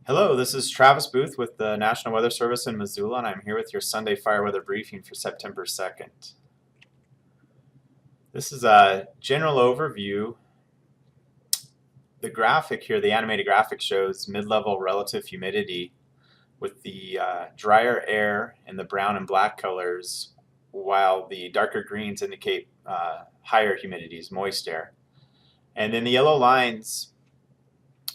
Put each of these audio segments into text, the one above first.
Hello, this is Travis Booth with the National Weather Service in Missoula, and I'm here with your Sunday fire weather briefing for September 2nd. This is a general overview. The graphic here, the animated graphic, shows mid-level relative humidity with the drier air in the brown and black colors, while the darker greens indicate higher humidities, moist air. And then the yellow lines,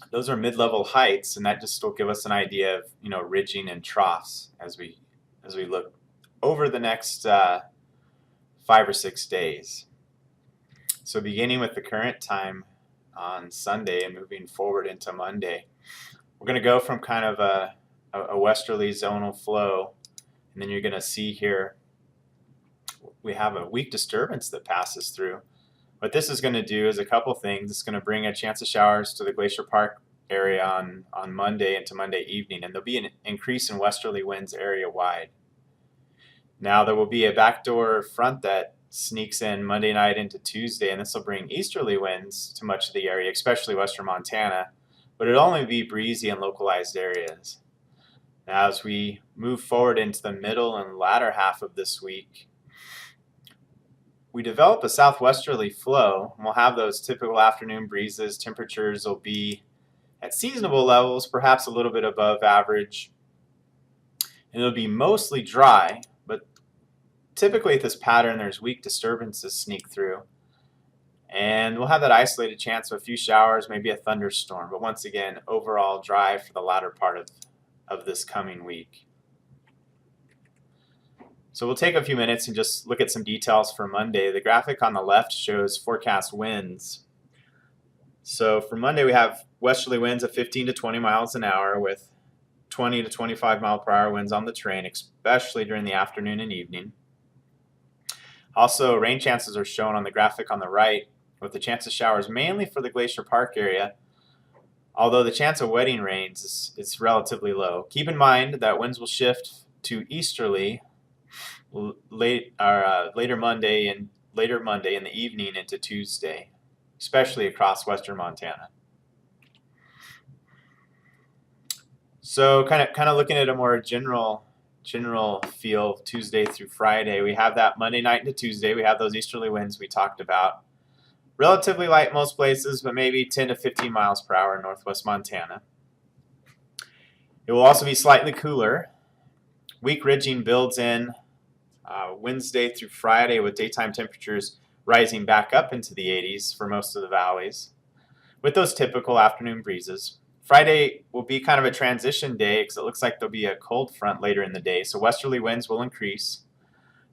those are mid-level heights, and that just will give us an idea of ridging and troughs as we look over the next 5 or 6 days. So beginning with the current time on Sunday and moving forward into Monday, we're going to go from kind of a westerly zonal flow, and then you're going to see here we have a weak disturbance that passes through. What this is going to do is a couple things. It's going to bring a chance of showers to the Glacier Park area on Monday into Monday evening, and there'll be an increase in westerly winds area wide. Now there will be a backdoor front that sneaks in Monday night into Tuesday, and this will bring easterly winds to much of the area, especially western Montana, but it'll only be breezy in localized areas. Now as we move forward into the middle and latter half of this week, we develop a southwesterly flow, and we'll have those typical afternoon breezes. Temperatures will be at seasonable levels, perhaps a little bit above average. And it'll be mostly dry, but typically with this pattern, there's weak disturbances sneak through. And we'll have that isolated chance of a few showers, maybe a thunderstorm, but once again, overall dry for the latter part of this coming week. So we'll take a few minutes and just look at some details for Monday. The graphic on the left shows forecast winds. So for Monday, we have westerly winds of 15 to 20 miles an hour with 20 to 25 mile per hour winds on the train, especially during the afternoon and evening. Also, rain chances are shown on the graphic on the right, with the chance of showers mainly for the Glacier Park area, although the chance of wetting rains is relatively low. Keep in mind that winds will shift to easterly later Monday in the evening into Tuesday, especially across western Montana. So kind of looking at a more general feel Tuesday through Friday, we have that Monday night into Tuesday, we have those easterly winds we talked about. Relatively light most places, but maybe 10 to 15 miles per hour in northwest Montana. It will also be slightly cooler. Weak ridging builds in Wednesday through Friday, with daytime temperatures rising back up into the 80s for most of the valleys, with those typical afternoon breezes. Friday will be kind of a transition day because it looks like there'll be a cold front later in the day, so westerly winds will increase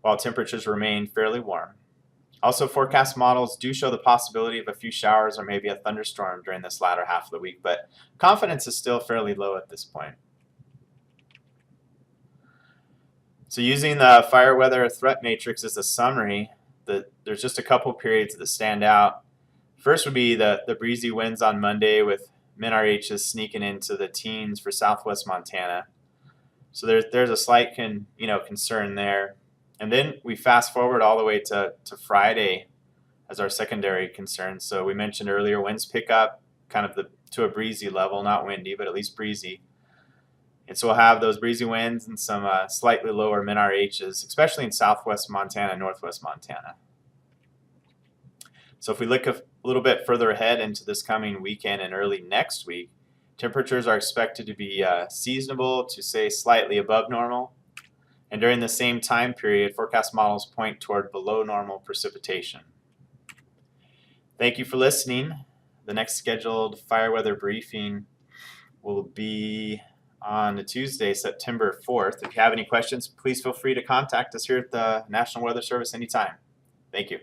while temperatures remain fairly warm. Also, forecast models do show the possibility of a few showers or maybe a thunderstorm during this latter half of the week, but confidence is still fairly low at this point. So using the fire weather threat matrix as a summary, there's just a couple periods that stand out. First would be the breezy winds on Monday with min-RHs sneaking into the teens for southwest Montana. So there's a slight concern there. And then we fast forward all the way to Friday as our secondary concern. So we mentioned earlier, winds pick up kind of to a breezy level, not windy, but at least breezy. And so we'll have those breezy winds and some slightly lower min-RHs, especially in southwest Montana and northwest Montana. So if we look a little bit further ahead into this coming weekend and early next week, temperatures are expected to be seasonable to say slightly above normal. And during the same time period, forecast models point toward below normal precipitation. Thank you for listening. The next scheduled fire weather briefing will be on Tuesday, September 4th. If you have any questions, please feel free to contact us here at the National Weather Service anytime. Thank you.